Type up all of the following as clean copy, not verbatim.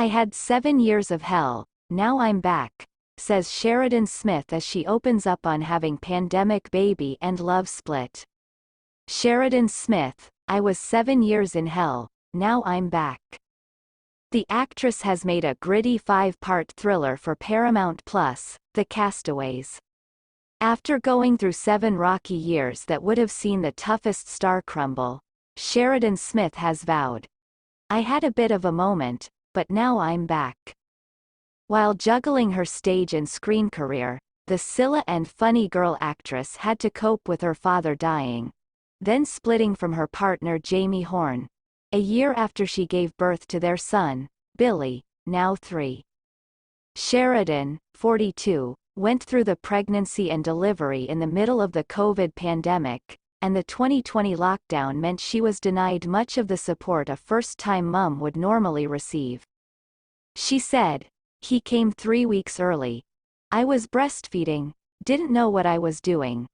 I had 7 years of hell, now I'm back, says Sheridan Smith as she opens up on having pandemic baby and love split. Sheridan Smith, I was 7 years in hell, now I'm back. The actress has made a gritty 5-part thriller for Paramount+, The Castaways. After going through 7 rocky years that would have seen the toughest star crumble, Sheridan Smith has vowed, I had a bit of a moment, but now I'm back. While juggling her stage and screen career, the Scylla and funny girl actress had to cope with her father dying, then splitting from her partner Jamie Horn, a year after she gave birth to their son, Billy, now 3. Sheridan, 42, went through the pregnancy and delivery in the middle of the COVID pandemic, and the 2020 lockdown meant she was denied much of the support a first-time mom would normally receive. She said, he came 3 weeks early. I was breastfeeding, didn't know what I was doing.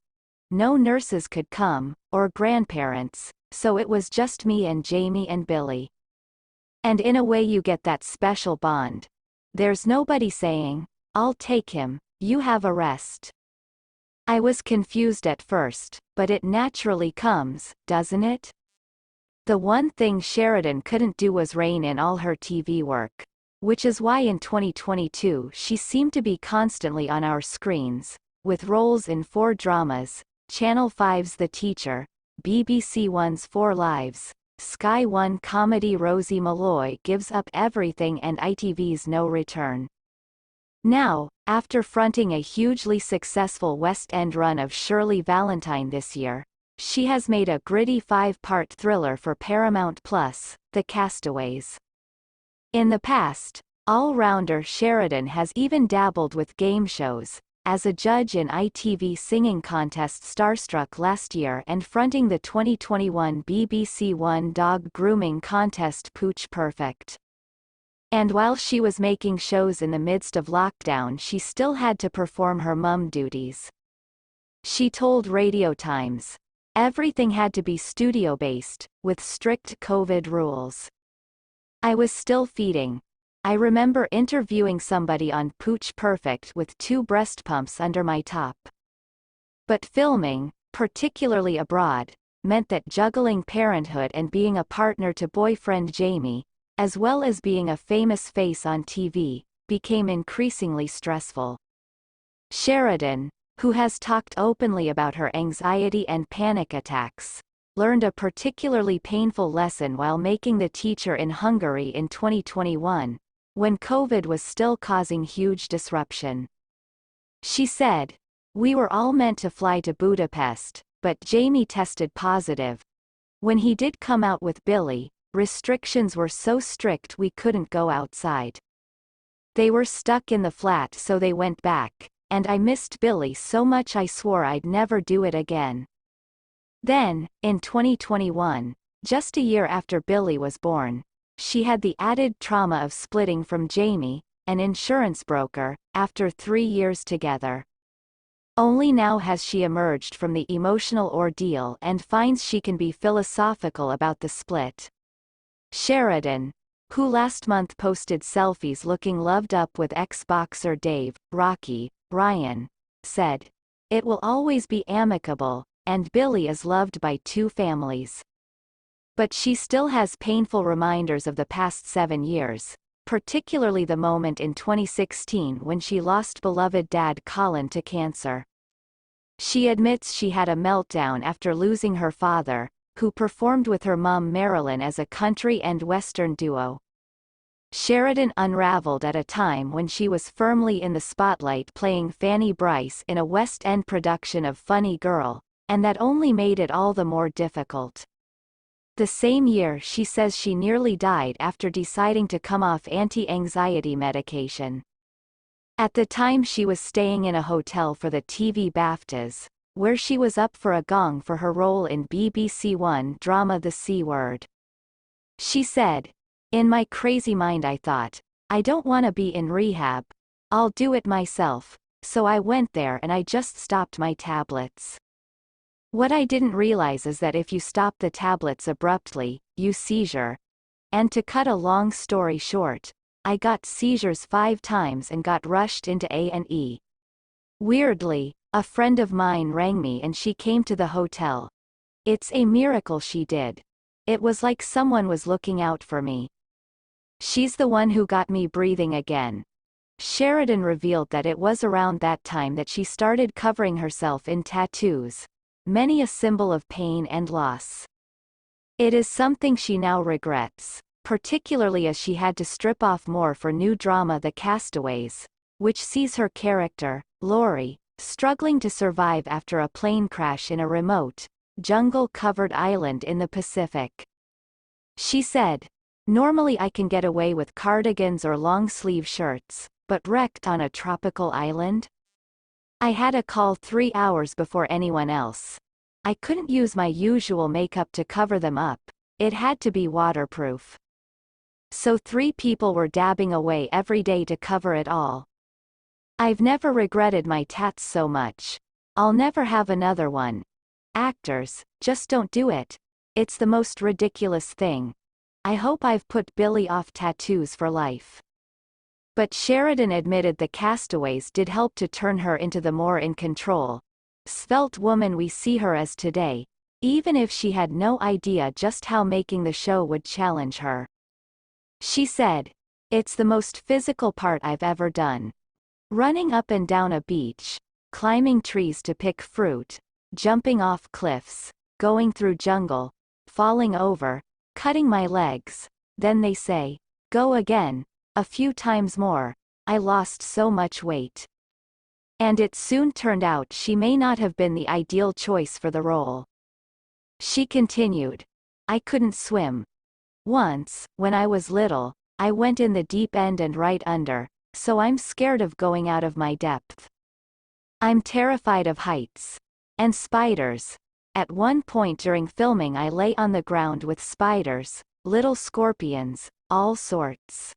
No nurses could come, or grandparents, so it was just me and Jamie and Billy. And in a way you get that special bond. There's nobody saying, I'll take him, you have a rest. I was confused at first, but it naturally comes, doesn't it? The one thing Sheridan couldn't do was rein in all her TV work, which is why in 2022 she seemed to be constantly on our screens, with roles in 4 dramas, Channel 5's The Teacher, BBC One's 4 Lives, Sky One comedy Rosie Malloy Gives Up Everything and ITV's No Return. Now, after fronting a hugely successful West End run of Shirley Valentine this year, she has made a gritty 5-part thriller for Paramount+, The Castaways. In the past, all-rounder Sheridan has even dabbled with game shows, as a judge in ITV singing contest Starstruck last year and fronting the 2021 BBC One dog grooming contest Pooch Perfect. And while she was making shows in the midst of lockdown, she still had to perform her mum duties. She told Radio Times, everything had to be studio-based, with strict COVID rules. I was still feeding. I remember interviewing somebody on Pooch Perfect with 2 breast pumps under my top. But filming, particularly abroad, meant that juggling parenthood and being a partner to boyfriend Jamie, as well as being a famous face on TV, became increasingly stressful. Sheridan, who has talked openly about her anxiety and panic attacks, learned a particularly painful lesson while making The Teacher in Hungary in 2021, when COVID was still causing huge disruption. She said, we were all meant to fly to Budapest, but Jamie tested positive. When he did come out with Billy, restrictions were so strict we couldn't go outside. They were stuck in the flat, so they went back, and I missed Billy so much I swore I'd never do it again. Then, in 2021, just a year after Billy was born, she had the added trauma of splitting from Jamie, an insurance broker, after 3 years together. Only now has she emerged from the emotional ordeal and finds she can be philosophical about the split. Sheridan, who last month posted selfies looking loved up with ex-boxer Dave, Rocky, Ryan, said, it will always be amicable, and Billy is loved by 2 families. But she still has painful reminders of the past 7 years, particularly the moment in 2016 when she lost beloved dad Colin to cancer. She admits she had a meltdown after losing her father, who performed with her mum Marilyn as a country and western duo. Sheridan unraveled at a time when she was firmly in the spotlight playing Fanny Bryce in a West End production of Funny Girl, and that only made it all the more difficult. The same year she says she nearly died after deciding to come off anti-anxiety medication. At the time she was staying in a hotel for the TV BAFTAs, where she was up for a gong for her role in BBC One drama The C Word. She said, in my crazy mind I thought, I don't want to be in rehab. I'll do it myself, so I went there and I just stopped my tablets. What I didn't realize is that if you stop the tablets abruptly, you seizure. And to cut a long story short, I got seizures 5 times and got rushed into A&E. Weirdly, a friend of mine rang me and she came to the hotel. It's a miracle she did. It was like someone was looking out for me. She's the one who got me breathing again. Sheridan revealed that it was around that time that she started covering herself in tattoos, many a symbol of pain and loss. It is something she now regrets, particularly as she had to strip off more for new drama The Castaways, which sees her character, Lori, struggling to survive after a plane crash in a remote, jungle-covered island in the Pacific. She said, "Normally I can get away with cardigans or long-sleeve shirts, but wrecked on a tropical island? I had a call 3 hours before anyone else. I couldn't use my usual makeup to cover them up, it had to be waterproof. So 3 people were dabbing away every day to cover it all. I've never regretted my tats so much. I'll never have another one. Actors, just don't do it. It's the most ridiculous thing. I hope I've put Billy off tattoos for life." But Sheridan admitted The Castaways did help to turn her into the more in control, svelte woman we see her as today, even if she had no idea just how making the show would challenge her. She said, "It's the most physical part I've ever done. Running up and down a beach, climbing trees to pick fruit, jumping off cliffs, going through jungle, falling over, cutting my legs, then they say, go again, a few times more, I lost so much weight." And it soon turned out she may not have been the ideal choice for the role. She continued, "I couldn't swim. Once, when I was little, I went in the deep end and right under, so I'm scared of going out of my depth. I'm terrified of heights. And spiders. At one point during filming I lay on the ground with spiders, little scorpions, all sorts.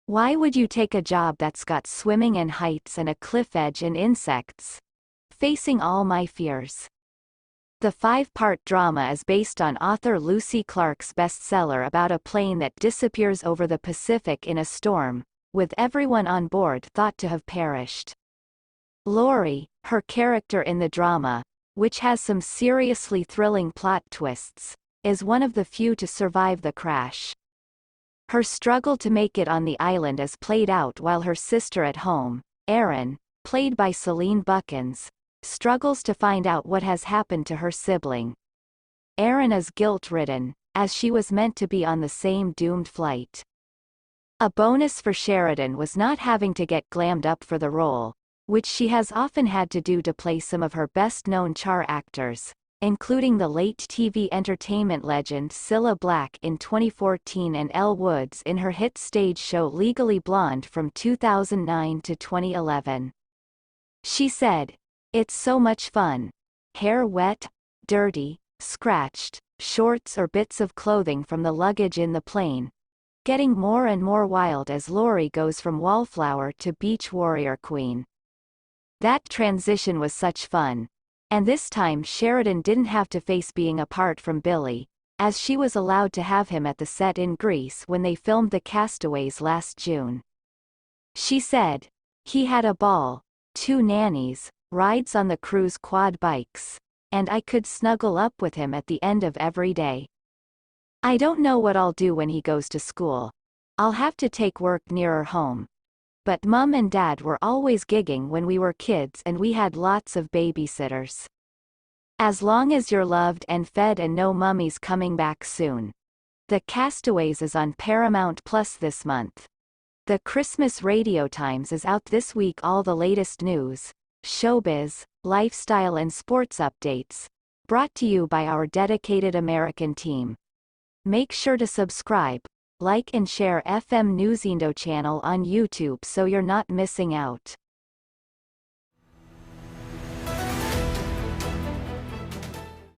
Why would you take a job that's got swimming and heights and a cliff edge and insects? Facing all my fears." The 5-part drama is based on author Lucy Clark's bestseller about a plane that disappears over the Pacific in a storm, with everyone on board thought to have perished. Lori, her character in the drama, which has some seriously thrilling plot twists, is one of the few to survive the crash. Her struggle to make it on the island is played out while her sister at home, Erin, played by Celine Buckins, struggles to find out what has happened to her sibling. Erin is guilt-ridden, as she was meant to be on the same doomed flight. A bonus for Sheridan was not having to get glammed up for the role, which she has often had to do to play some of her best-known char actors, including the late TV entertainment legend Cilla Black in 2014 and Elle Woods in her hit stage show Legally Blonde from 2009 to 2011. She said, "It's so much fun. Hair wet, dirty, scratched, shorts or bits of clothing from the luggage in the plane. Getting more and more wild as Lori goes from wallflower to beach warrior queen. That transition was such fun. And this time Sheridan didn't have to face being apart from Billy, as she was allowed to have him at the set in Greece when they filmed The Castaways last June." She said, "He had a ball, 2 nannies, rides on the cruise quad bikes, and I could snuggle up with him at the end of every day. I don't know what I'll do when he goes to school. I'll have to take work nearer home. But Mum and Dad were always gigging when we were kids and we had lots of babysitters. As long as you're loved and fed and know Mummy's coming back soon." The Castaways is on Paramount Plus this month. The Christmas Radio Times is out this week. All the latest news, showbiz, lifestyle and sports updates, brought to you by our dedicated American team. Make sure to subscribe, like and share FM News Indo channel on YouTube so you're not missing out.